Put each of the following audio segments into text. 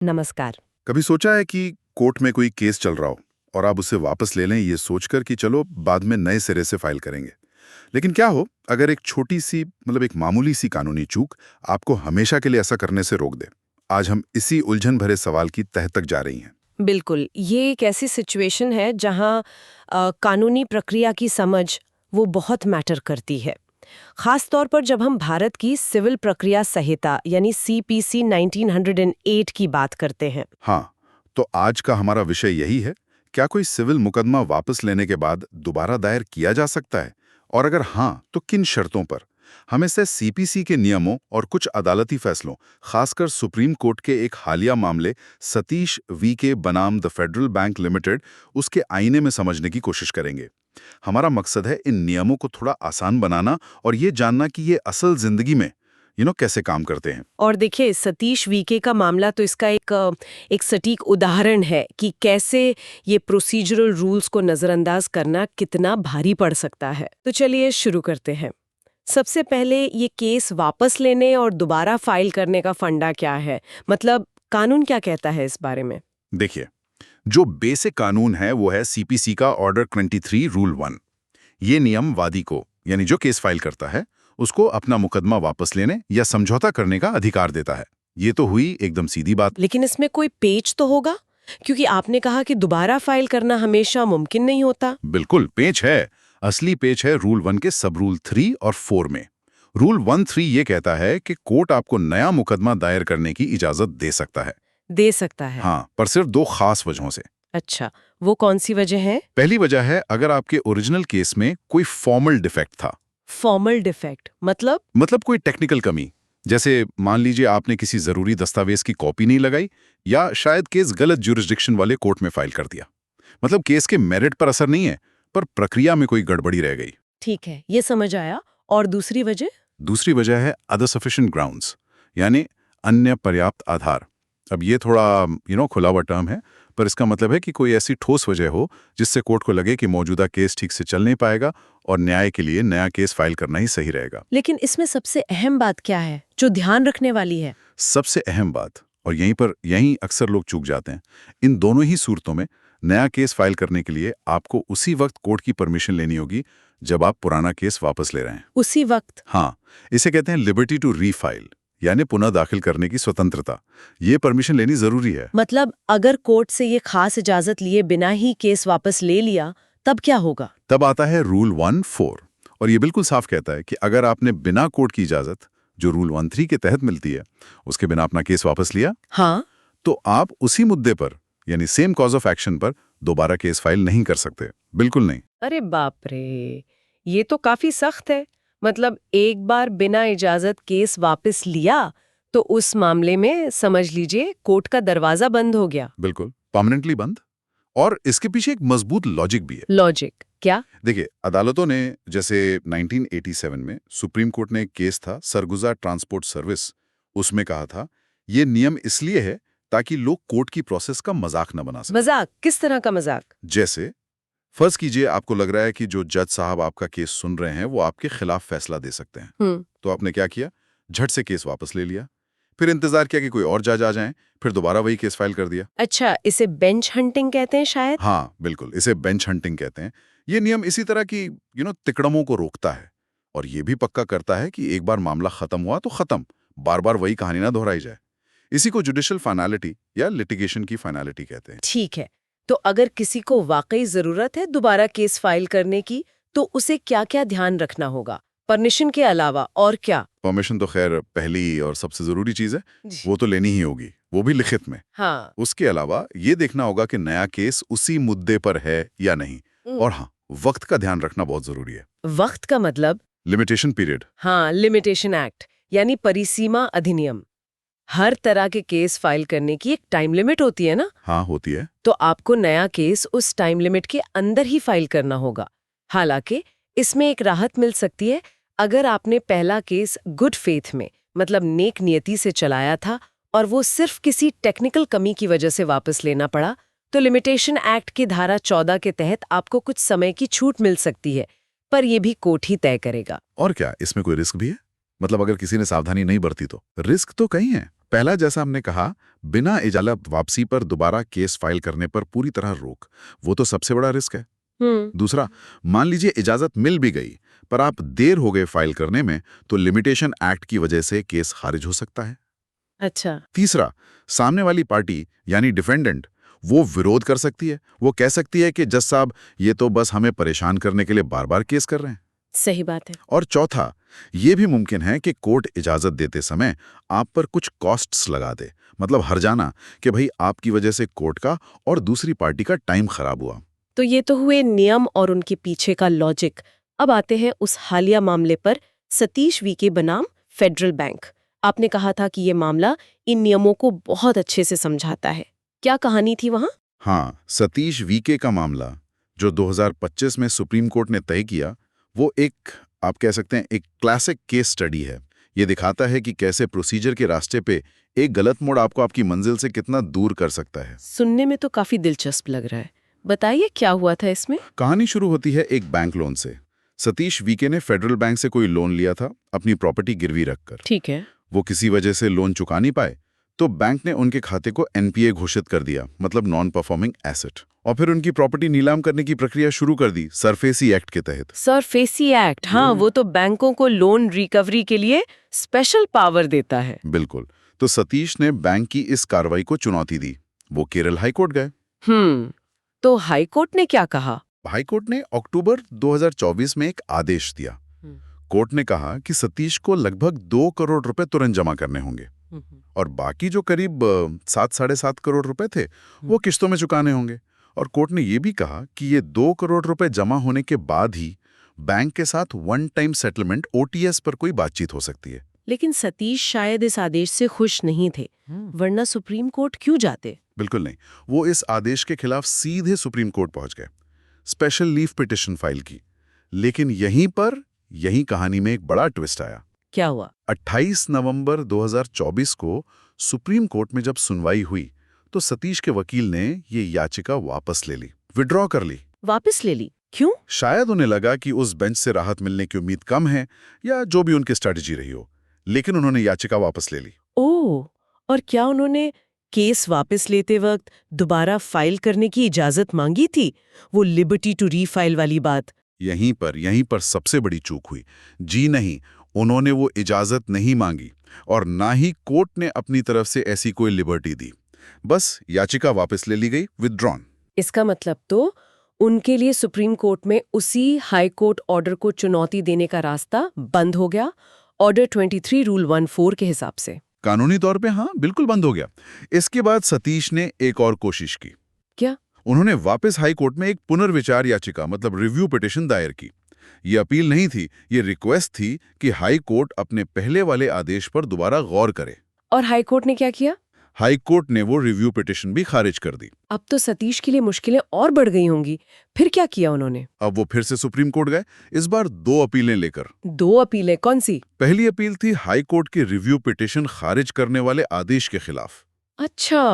नमस्कार। कभी सोचा है कि कोर्ट में कोई केस चल रहा हो और आप उसे वापस ले लें ये सोचकर कि चलो बाद में नए सिरे से फाइल करेंगे। लेकिन क्या हो अगर एक छोटी सी एक मामूली सी कानूनी चूक आपको हमेशा के लिए ऐसा करने से रोक दे। आज हम इसी उलझन भरे सवाल की तह तक जा रही हैं। बिल्कुल, ये एक ऐसी सिचुएशन है जहाँ कानूनी प्रक्रिया की समझ वो बहुत मैटर करती है। खास तौर पर जब हम भारत की सिविल प्रक्रिया संहिता यानी सीपीसी 1908 की बात करते हैं। हाँ, तो आज का हमारा विषय यही है, क्या कोई सिविल मुकदमा वापस लेने के बाद दोबारा दायर किया जा सकता है, और अगर हाँ तो किन शर्तों पर। हम इससे सीपीसी के नियमों और कुछ अदालती फैसलों, खासकर सुप्रीम कोर्ट के एक हालिया मामले सतीश वी के बनाम द फेडरल बैंक लिमिटेड उसके आईने में समझने की कोशिश करेंगे। हमारा मकसद है इन नियमों को थोड़ा आसान बनाना और ये जानना कि ये असल जिंदगी में कैसे काम करते हैं। और देखिए, सतीश वीके का मामला तो इसका एक सटीक उदाहरण है कि कैसे ये प्रोसीजरल रूल्स को नज़रअंदाज करना कितना भारी पड़ सकता है। तो चलिए शुरू करते हैं। सबसे पहले ये केस वापस लेने और दोबारा फाइल करने का फंडा क्या है, मतलब कानून क्या कहता है इस बारे में। देखिए, जो बेसिक कानून है वो है सीपीसी का ऑर्डर 23 रूल 1। ये नियम वादी को, यानी जो केस फाइल करता है, उसको अपना मुकदमा वापस लेने या समझौता करने का अधिकार देता है। ये तो हुई एकदम सीधी बात। लेकिन इसमें कोई पेच तो होगा, क्योंकि आपने कहा कि दोबारा फाइल करना हमेशा मुमकिन नहीं होता। बिल्कुल पेच है। असली पेच है रूल 1 के सब रूल 3 और 4 में। रूल 1(3) ये कहता है कि कोर्ट आपको नया मुकदमा दायर करने की इजाजत दे सकता है। दे सकता है। हाँ, पर सिर्फ दो खास वजहों से। अच्छा, वो कौन सी वजह है? पहली वजह है अगर आपके ओरिजिनल केस में कोई फॉर्मल डिफेक्ट था। फॉर्मल डिफेक्ट मतलब कोई टेक्निकल कमी, जैसे मान लीजिए आपने किसी जरूरी दस्तावेज की कॉपी नहीं लगाई, या शायद केस गलत ज्यूरिसडिक्शन वाले कोर्ट में फाइल कर दिया। मतलब केस के मेरिट पर असर नहीं है, पर प्रक्रिया में कोई गड़बड़ी रह गई। ठीक है, ये समझ आया। और दूसरी वजह? दूसरी वजह है अदर सफिशिएंट ग्राउंड्स, यानी अन्य पर्याप्त आधार। अब ये थोड़ा खुला हुआ टर्म है, पर इसका मतलब है कि कोई ऐसी ठोस वजह हो जिससे कोर्ट को लगे कि मौजूदा केस ठीक से चल नहीं पाएगा और न्याय के लिए नया केस फाइल करना ही सही रहेगा। लेकिन इसमें सबसे अहम बात क्या है जो ध्यान रखने वाली है? सबसे अहम बात, और यहीं अक्सर लोग चूक जाते हैं, इन दोनों ही सूरतों में नया केस फाइल करने के लिए आपको उसी वक्त कोर्ट की परमिशन लेनी होगी जब आप पुराना केस वापस ले रहे हैं। उसी वक्त? हाँ, इसे कहते हैं लिबर्टी टू रीफाइल, यानी पुनः दाखिल करने की स्वतंत्रता। ये परमिशन लेनी जरूरी है। मतलब अगर कोर्ट से ये खास इजाजत लिए बिना ही केस वापस ले लिया, तब क्या होगा? तब आता है रूल 1(4), और ये बिल्कुल साफ कहता है कि अगर आपने बिना कोर्ट की इजाजत, जो रूल 1(3) के तहत मिलती है, उसके बिना अपना केस वापस लिया, हाँ, तो आप उसी मुद्दे पर, यानी सेम कॉज ऑफ एक्शन पर दोबारा केस फाइल नहीं कर सकते। बिल्कुल नहीं। अरे बाप रे, ये तो काफी सख्त है। मतलब एक बार बिना इजाजत केस वापस लिया तो उस मामले में समझ लीजिए कोर्ट का दरवाजा बंद हो गया। बिल्कुल परमानेंटली बंद। और इसके पीछे एक मजबूत लॉजिक भी है। लॉजिक क्या? देखिए, अदालतों ने, जैसे 1987 में सुप्रीम कोर्ट ने एक केस था सरगुजा ट्रांसपोर्ट सर्विस, उसमें कहा था ये नियम इसलिए है ताकि लोग कोर्ट की प्रोसेस का मजाक न बना सकें। मजाक? किस तरह का मजाक? जैसे फर्ज कीजिए आपको लग रहा है कि जो जज साहब आपका केस सुन रहे हैं वो आपके खिलाफ फैसला दे सकते हैं। तो आपने क्या किया, झट से केस वापस ले लिया, फिर इंतजार किया कि कोई और जज आ जाएं, फिर दोबारा वही केस फाइल कर दिया। अच्छा, इसे बेंच हंटिंग कहते हैं शायद? हाँ बिल्कुल, इसे बेंच हंटिंग कहते हैं। ये नियम इसी तरह की तिकड़मों को रोकता है, और ये भी पक्का करता है कि एक बार मामला खत्म हुआ तो खत्म, बार बार वही कहानी ना दोहराई जाए। इसी को जुडिशियल फाइनलिटी या लिटिगेशन की फाइनलिटी कहते हैं। ठीक है, तो अगर किसी को वाकई जरूरत है दोबारा केस फाइल करने की, तो उसे क्या-क्या ध्यान रखना होगा परमिशन के अलावा, और क्या? परमिशन तो खैर पहली और सबसे जरूरी चीज है, जी। वो तो लेनी ही होगी, वो भी लिखित में। हाँ। उसके अलावा ये देखना होगा कि नया केस उसी मुद्दे पर है या नहीं। और हाँ, वक्त का ध्यान रखना बहुत जरूरी है। वक्त का मतलब? Limitation period. हाँ, लिमिटेशन एक्ट यानी परिसीमा अधिनियम। हर तरह के केस फाइल करने की एक टाइम लिमिट होती है ना? हाँ होती है। तो आपको नया केस उस टाइम लिमिट के अंदर ही फाइल करना होगा। हालांकि इसमें एक राहत मिल सकती है अगर आपने पहला केस गुड फेथ में, मतलब नेक नियति से चलाया था और वो सिर्फ किसी टेक्निकल कमी की वजह से वापस लेना पड़ा, तो लिमिटेशन एक्ट की धारा 14 के तहत आपको कुछ समय की छूट मिल सकती है, पर यह भी कोर्ट ही तय करेगा। और क्या इसमें कोई रिस्क भी है? मतलब अगर किसी ने सावधानी नहीं बरती तो रिस्क तो कहीं है। पहला, जैसा हमने कहा, बिना इजाजत वापसी पर दोबारा केस फाइल करने पर पूरी तरह रोक, वो तो सबसे बड़ा रिस्क है। दूसरा, मान लीजिए इजाजत मिल भी गई पर आप देर हो गए फाइल करने में, तो लिमिटेशन एक्ट की वजह से केस खारिज हो सकता है। अच्छा। तीसरा, सामने वाली पार्टी यानी डिफेंडेंट वो विरोध कर सकती है। वो कह सकती है कि जज साहब, ये तो बस हमें परेशान करने के लिए बार बार केस कर रहे हैं। सही बात है। और चौथा, ये भी मुमकिन है कि कोर्ट इजाजत देते समय आप पर कुछ कॉस्ट्स लगा दे, मतलब हर्जाना, कि भाई आपकी वजह से कोर्ट का और दूसरी पार्टी का टाइम खराब हुआ। तो ये तो हुए नियम और उनके पीछे का लॉजिक। अब आते हैं उस हालिया मामले पर, सतीश वीके बनाम फेडरल बैंक। आपने कहा था कि ये मामला इन नियमों को बहुत अच्छे से समझाता है। क्या कहानी थी वहां? हाँ, सतीश वीके का मामला जो 2025 में सुप्रीम कोर्ट ने तय किया, वो एक, आप कह सकते हैं, एक क्लासिक केस स्टडी है। ये दिखाता है कि कैसे प्रोसीजर के रास्ते पे एक गलत मोड़ आपको आपकी मंजिल से कितना दूर कर सकता है। सुनने में तो काफी दिलचस्प लग रहा है। बताइए क्या हुआ था इसमें? कहानी शुरू होती है एक बैंक लोन से। सतीश वीके ने फेडरल बैंक से कोई लोन लिया था अपनी प्रॉपर्टी गिरवी रखकर। ठीक है। वो किसी वजह से लोन चुका नहीं पाए, तो बैंक ने उनके खाते को एनपीए घोषित कर दिया, मतलब नॉन परफॉर्मिंग एसेट, और फिर उनकी प्रॉपर्टी नीलाम करने की प्रक्रिया शुरू कर दी सरफेसी एक्ट के तहत। सरफेसी एक्ट, हाँ, वो तो बैंकों को लोन रिकवरी के लिए स्पेशल पावर देता है। बिल्कुल। तो सतीश ने बैंक की इस कार्रवाई को चुनौती दी। वो केरल हाईकोर्ट गए। तो हाईकोर्ट ने क्या कहा? हाईकोर्ट ने अक्टूबर 2024 में एक आदेश दिया। कोर्ट ने कहा कि सतीश को लगभग 2 करोड़ रुपए तुरंत जमा करने होंगे और बाकी जो करीब 7-7.5 करोड़ रुपए थे, वो किश्तों में चुकाने होंगे। और कोर्ट ने ये भी कहा कि ये 2 करोड़ रुपए जमा होने के बाद ही बैंक के साथ वन टाइम सेटलमेंट ओटीएस पर कोई बातचीत हो सकती है। लेकिन सतीश शायद इस आदेश से खुश नहीं थे, वरना सुप्रीम कोर्ट क्यों जाते? बिल्कुल नहीं। वो इस आदेश के खिलाफ सीधे सुप्रीम कोर्ट पहुंच गए, स्पेशल लीव पिटिशन फाइल की। लेकिन यहीं कहानी में एक बड़ा ट्विस्ट आया। क्या हुआ? 28 नवंबर 2024 को सुप्रीम कोर्ट में जब सुनवाई हुई, तो सतीश के वकील ने ये याचिका वापस ले ली, विड्रॉ कर ली। वापस ले ली? क्यों? शायद उन्हें लगा कि उस बेंच से राहत मिलने की उम्मीद कम है, या जो भी उनकी स्ट्रेटजी रही हो, लेकिन उन्होंने याचिका वापस ले ली। ओह, और क्या उन्होंने केस वापस लेते वक्त दोबारा फाइल करने की इजाजत मांगी थी? वो लिबर्टी टू रीफाइल वाली बात। यहीं पर सबसे बड़ी चूक हुई। जी नहीं, उन्होंने वो इजाजत नहीं मांगी और ना ही कोर्ट ने अपनी तरफ से ऐसी कोई लिबर्टी दी। बस याचिका वापस ले ली गई, विथड्रॉन। इसका मतलब तो उनके लिए सुप्रीम कोर्ट में उसी हाई कोर्ट ऑर्डर को चुनौती देने का रास्ता बंद हो गया, ऑर्डर 23 रूल 14 के हिसाब से। कानूनी तौर पे हाँ, बिल्कुल बंद हो गया। इसके बाद सतीश ने एक और कोशिश की। क्या? उन्होंने वापस हाई कोर्ट में एक पुनर्विचार याचिका, मतलब रिव्यू पिटिशन दायर की। ये अपील नहीं थी, ये रिक्वेस्ट थी कि हाई कोर्ट अपने पहले वाले आदेश पर दोबारा गौर करे। और हाई कोर्ट ने क्या किया? हाई कोर्ट ने वो रिव्यू पिटिशन भी खारिज कर दी। अब तो सतीश के लिए मुश्किलें और बढ़ गई होंगी। फिर क्या किया उन्होंने? अब वो फिर से सुप्रीम कोर्ट गए, इस बार 2 अपीलें लेकर। 2 अपीलें? कौन सी? पहली अपील थी हाई कोर्ट की रिव्यू पिटिशन खारिज करने वाले आदेश के खिलाफ। अच्छा।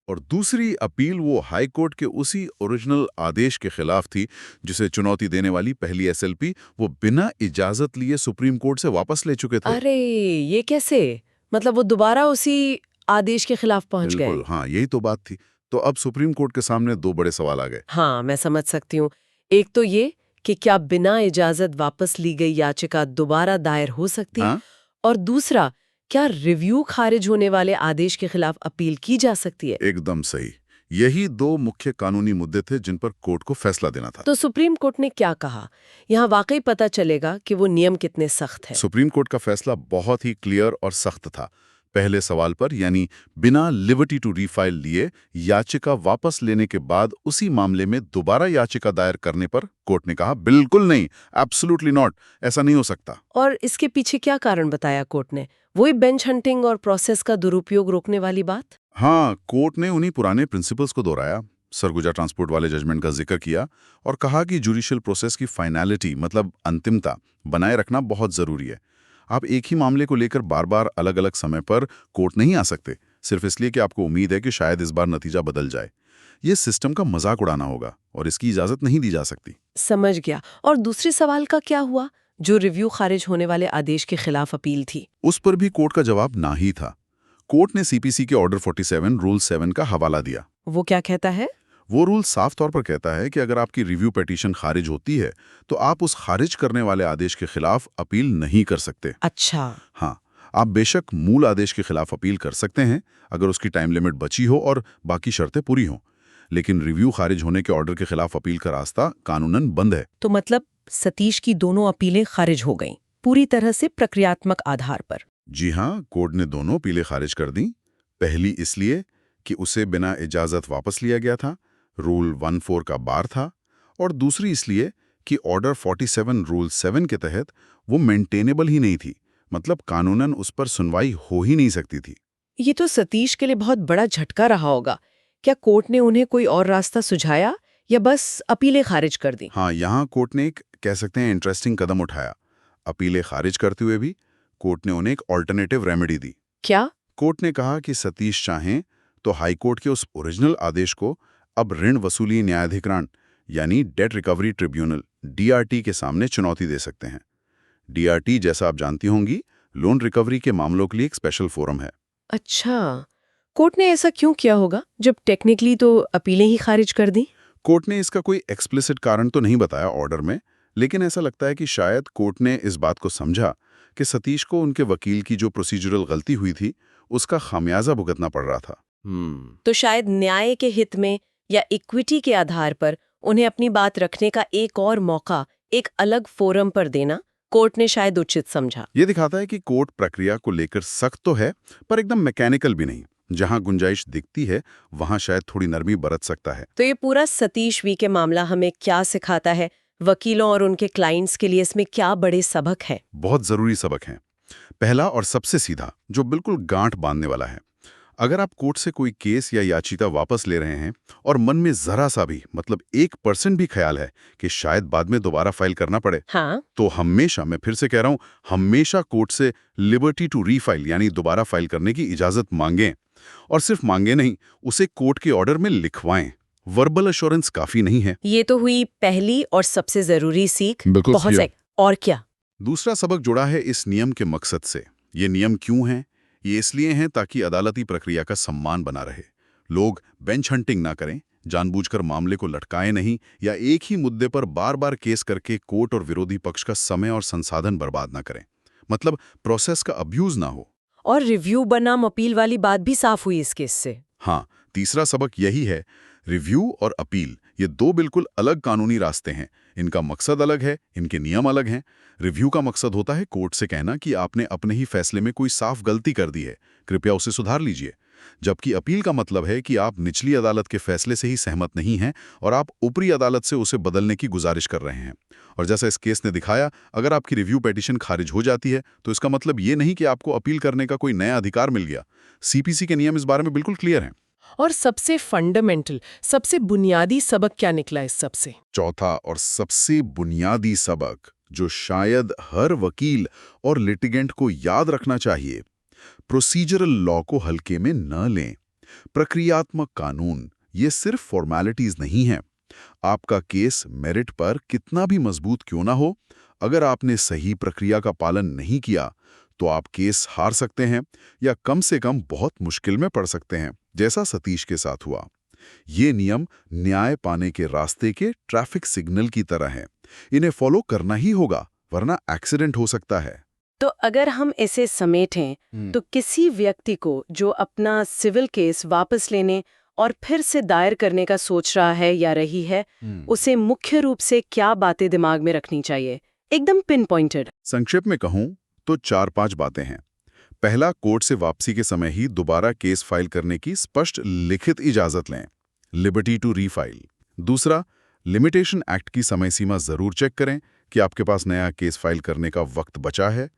और दूसरी अपील वो हाई कोर्ट के उसी ओरिजिनल आदेश के खिलाफ थी जिसे चुनौती देने वाली पहली एसएलपी वो बिना इजाजत लिए सुप्रीम कोर्ट से वापस ले चुके थे। अरे, ये कैसे? मतलब वो दोबारा उसी आदेश के खिलाफ पहुंच गए? बिल्कुल, हाँ, यही तो बात थी। तो अब सुप्रीम कोर्ट के सामने 2 बड़े सवाल आ गए। हाँ, मैं समझ सकती हूँ। एक तो ये कि क्या बिना इजाजत वापस ली गई याचिका दोबारा दायर हो सकती है? हाँ? और दूसरा, क्या रिव्यू खारिज होने वाले आदेश के खिलाफ अपील की जा सकती है? एकदम सही। यही 2 मुख्य कानूनी मुद्दे थे जिन पर कोर्ट को फैसला देना था। तो सुप्रीम कोर्ट ने क्या कहा? यहाँ वाकई पता चलेगा कि वो नियम कितने सख्त हैं। सुप्रीम कोर्ट का फैसला बहुत ही क्लियर और सख्त था। पहले सवाल पर, यानी बिना लिबर्टी टू रीफाइल लिए याचिका वापस लेने के बाद उसी मामले में दोबारा याचिका दायर करने पर कोर्ट ने कहा बिल्कुल नहीं, एब्सोल्युटली नॉट, ऐसा नहीं हो सकता। और इसके पीछे क्या कारण बताया कोर्ट ने? वही बेंच हंटिंग और प्रोसेस का दुरुपयोग रोकने वाली बात? हाँ, कोर्ट ने उन्हीं पुराने प्रिंसिपल्स को दोहराया, सरगुजा ट्रांसपोर्ट वाले जजमेंट का जिक्र किया और कहा कि जुडिशियल प्रोसेस की फाइनलिटी, मतलब अंतिमता, बनाए रखना बहुत जरूरी है। आप एक ही मामले को लेकर बार बार अलग अलग समय पर कोर्ट नहीं आ सकते, सिर्फ इसलिए कि आपको उम्मीद है कि शायद इस बार नतीजा बदल जाए। ये सिस्टम का मजाक उड़ाना होगा और इसकी इजाजत नहीं दी जा सकती। समझ गया। और दूसरे सवाल का क्या हुआ, जो रिव्यू खारिज होने वाले आदेश के खिलाफ अपील थी? उस पर भी कोर्ट का जवाब ना ही था। कोर्ट ने सीपीसी के ऑर्डर 47 रूल 7 का हवाला दिया। वो क्या कहता है? वो रूल साफ तौर पर कहता है कि अगर आपकी रिव्यू पिटीशन खारिज होती है तो आप उस खारिज करने वाले आदेश के खिलाफ अपील नहीं कर सकते। अच्छा। हाँ, आप बेशक मूल आदेश के खिलाफ अपील कर सकते हैं अगर उसकी टाइम लिमिट बची हो और बाकी शर्तें पूरी हों, लेकिन रिव्यू खारिज होने के ऑर्डर के खिलाफ अपील का रास्ता कानूनन बंद है। तो मतलब सतीश की दोनों अपीलें खारिज हो गईं, पूरी तरह से प्रक्रियात्मक आधार पर। जी हाँ, कोर्ट ने दोनों अपीलें खारिज कर दी। पहली इसलिए कि उसे बिना इजाजत वापस लिया गया था, रूल 14 का बार था, और दूसरी इसलिए कि ऑर्डर 47 रूल 7 के तहत वो मेंटेनेबल ही नहीं थी, मतलब कानूनन उस पर सुनवाई हो ही नहीं सकती थी। ये तो सतीश के लिए बहुत बड़ा झटका रहा होगा। क्या कोर्ट ने उन्हें कोई और रास्ता सुझाया या बस अपीलें खारिज कर दी? हाँ, यहाँ कोर्ट ने एक कह सकते हैं इंटरेस्टिंग कदम उठाया। अपीलें खारिज करते हुए भी कोर्ट ने उन्हें एक ऑल्टरनेटिव रेमेडी दी। क्या? कोर्ट ने कहा कि सतीश चाहें तो हाईकोर्ट के उस ओरिजिनल आदेश को अब ऋण वसूली न्यायाधिकरण यानी डेट रिकवरी ट्रिब्यूनल डीआरटी के सामने चुनौती दे सकते हैं। डीआरटी, जैसा आप जानती होंगी, लोन रिकवरी के मामलों के लिए एक स्पेशल फोरम है। अच्छा, कोर्ट ने ऐसा क्यों किया होगा जब टेक्निकली तो अपीलें ही खारिज कर दी? कोर्ट ने इसका कोई एक्सप्लिसिट कारण तो नहीं बताया ऑर्डर में, लेकिन ऐसा लगता है कि शायद कोर्ट ने इस बात को समझा कि सतीश को उनके वकील की जो प्रोसीजरल गलती हुई थी उसका खामियाजा भुगतना पड़ रहा था। तो शायद न्याय के हित में या इक्विटी के आधार पर उन्हें अपनी बात रखने का एक और मौका एक अलग फोरम पर देना कोर्ट ने शायद उचित समझा। ये दिखाता है कि कोर्ट प्रक्रिया को लेकर सख्त तो है, पर एकदम मैकेनिकल भी नहीं। जहां गुंजाइश दिखती है वहां शायद थोड़ी नरमी बरत सकता है। तो ये पूरा सतीश वी के मामला हमें क्या सिखाता है? वकीलों और उनके क्लाइंट्स के लिए इसमें क्या बड़े सबक हैं? बहुत जरूरी सबक हैं। पहला और सबसे सीधा, जो बिल्कुल गांठ बांधने वाला है, अगर आप कोर्ट से कोई केस या याचिका वापस ले रहे हैं और मन में जरा सा भी, मतलब 1% भी ख्याल है कि शायद बाद में दोबारा फाइल करना पड़े, हाँ, तो हमेशा, मैं फिर से कह रहा हूं, हमेशा कोर्ट से लिबर्टी टू रीफाइल यानी दोबारा फाइल करने की इजाजत मांगें। और सिर्फ मांगे नहीं, उसे कोर्ट के ऑर्डर में लिखवाएं। वर्बल एश्योरेंस काफी नहीं है। ये तो हुई पहली और सबसे जरूरी सीख। बिल्कुल बहुत सही। सही। और क्या? दूसरा सबक जुड़ा है इस नियम के मकसद से। ये नियम क्यों हैं? ये इसलिए हैं ताकि अदालती प्रक्रिया का सम्मान बना रहे। लोग बेंच हंटिंग ना करें, जानबूझकर मामले को लटकाएं नहीं, या एक ही मुद्दे पर बार बार केस करके कोर्ट और विरोधी पक्ष का समय और संसाधन बर्बाद ना करें। मतलब प्रोसेस का अब्यूज ना हो। और रिव्यू बनाम अपील वाली बात भी साफ हुई इस केस से। हाँ, तीसरा सबक यही है, रिव्यू और अपील ये दो बिल्कुल अलग कानूनी रास्ते हैं। इनका मकसद अलग है, इनके नियम अलग हैं। रिव्यू का मकसद होता है कोर्ट से कहना कि आपने अपने ही फैसले में कोई साफ गलती कर दी है, कृपया उसे सुधार लीजिए। जबकि अपील का मतलब है कि आप निचली अदालत के फैसले से ही सहमत नहीं हैं और आप ऊपरी अदालत से उसे बदलने की गुजारिश कर रहे हैं। और जैसा इस केस ने दिखाया, अगर आपकी रिव्यू पिटीशन खारिज हो जाती है तो इसका मतलब ये नहीं कि आपको अपील करने का कोई नया अधिकार मिल गया। सीपीसी के नियम इस बारे में बिल्कुल क्लियर हैं। और सबसे फंडामेंटल, सबसे बुनियादी सबक क्या निकला इस सब से? चौथा और सबसे बुनियादी सबक, जो शायद हर वकील और लिटिगेंट को याद रखना चाहिए, प्रोसीजरल लॉ को हल्के में न लें। प्रक्रियात्मक कानून ये सिर्फ फॉर्मेलिटीज नहीं है। आपका केस मेरिट पर कितना भी मजबूत क्यों ना हो, अगर आपने सही प्रक्रिया का पालन नहीं किया तो आप केस हार सकते हैं या कम से कम बहुत मुश्किल में पड़ सकते हैं, जैसा सतीश के साथ हुआ। ये नियम न्याय पाने के रास्ते के ट्रैफिक सिग्नल की तरह हैं। इन्हें फॉलो करना ही होगा, वरना एक्सीडेंट हो सकता है। तो अगर हम इसे समेटें तो किसी व्यक्ति को जो अपना सिविल केस वापस लेने और फिर से दायर करने का सोच रहा है या रही है, उसे मुख्य रूप से क्या बातें दिमाग में रखनी चाहिए, एकदम पिन पॉइंटेड? संक्षेप में कहूं तो 4-5 बातें हैं। पहला, कोर्ट से वापसी के समय ही दोबारा केस फाइल करने की स्पष्ट लिखित इजाजत लें, लिबर्टी टू रीफाइल। दूसरा, लिमिटेशन एक्ट की समय सीमा जरूर चेक करें कि आपके पास नया केस फाइल करने का वक्त बचा है।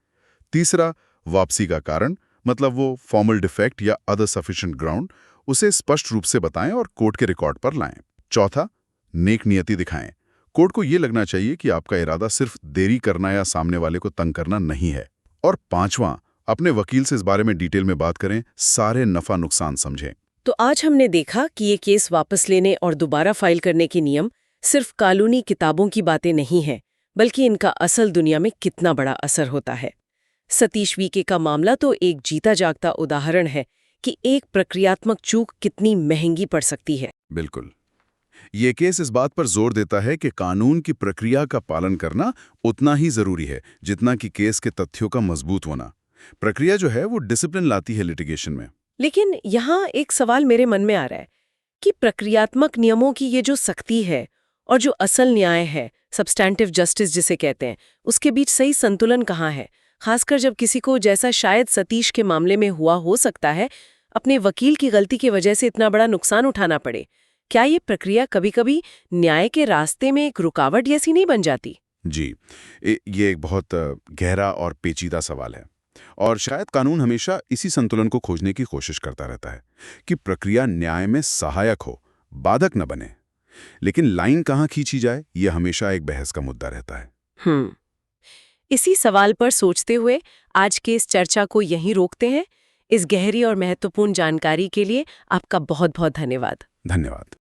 तीसरा, वापसी का कारण, मतलब वो फॉर्मल डिफेक्ट या अदर सफिशिएंट ग्राउंड, उसे स्पष्ट रूप से बताएं और कोर्ट के रिकॉर्ड पर लाएं। चौथा, नेक नियति दिखाएं। कोर्ट को यह लगना चाहिए कि आपका इरादा सिर्फ देरी करना या सामने वाले को तंग करना नहीं है। और पांचवां, अपने वकील से इस बारे में डिटेल में बात करें, सारे नफा नुकसान समझें। तो आज हमने देखा कि ये केस वापस लेने और दोबारा फाइल करने के नियम सिर्फ कानूनी किताबों की बातें नहीं हैं, बल्कि इनका असल दुनिया में कितना बड़ा असर होता है। सतीश वीके का मामला तो एक जीता जागता उदाहरण है कि एक प्रक्रियात्मक चूक कितनी महंगी पड़ सकती है। बिल्कुल। ये केस इस बात पर जोर देता है कि कानून की प्रक्रिया का पालन करना उतना ही जरूरी है जितना कि केस के तथ्यों का मजबूत होना। प्रक्रिया जो है वो डिसिप्लिन लाती है लिटिगेशन में। लेकिन यहाँ एक सवाल मेरे मन में आ रहा है कि प्रक्रियात्मक नियमों की ये जो सख्ती है और जो असल न्याय है, सब्सटैंटिव जस्टिस जिसे कहते हैं, उसके बीच सही संतुलन कहाँ है? खासकर जब किसी को, जैसा शायद सतीश के मामले में हुआ हो सकता है, अपने वकील की गलती की वजह से इतना बड़ा नुकसान उठाना पड़े। क्या ये प्रक्रिया कभी-कभी न्याय के रास्ते में एक रुकावट जैसी नहीं बन जाती? जी, ये एक बहुत गहरा और पेचीदा सवाल है और शायद कानून हमेशा इसी संतुलन को खोजने की कोशिश करता रहता है कि प्रक्रिया न्याय में सहायक हो, बाधक न बने। लेकिन लाइन कहाँ खींची जाए, ये हमेशा एक बहस का मुद्दा रहता है। इसी सवाल पर सोचते हुए आज के इस चर्चा को यहीं रोकते हैं। इस गहरी और महत्वपूर्ण जानकारी के लिए आपका बहुत-बहुत धन्यवाद। धन्यवाद।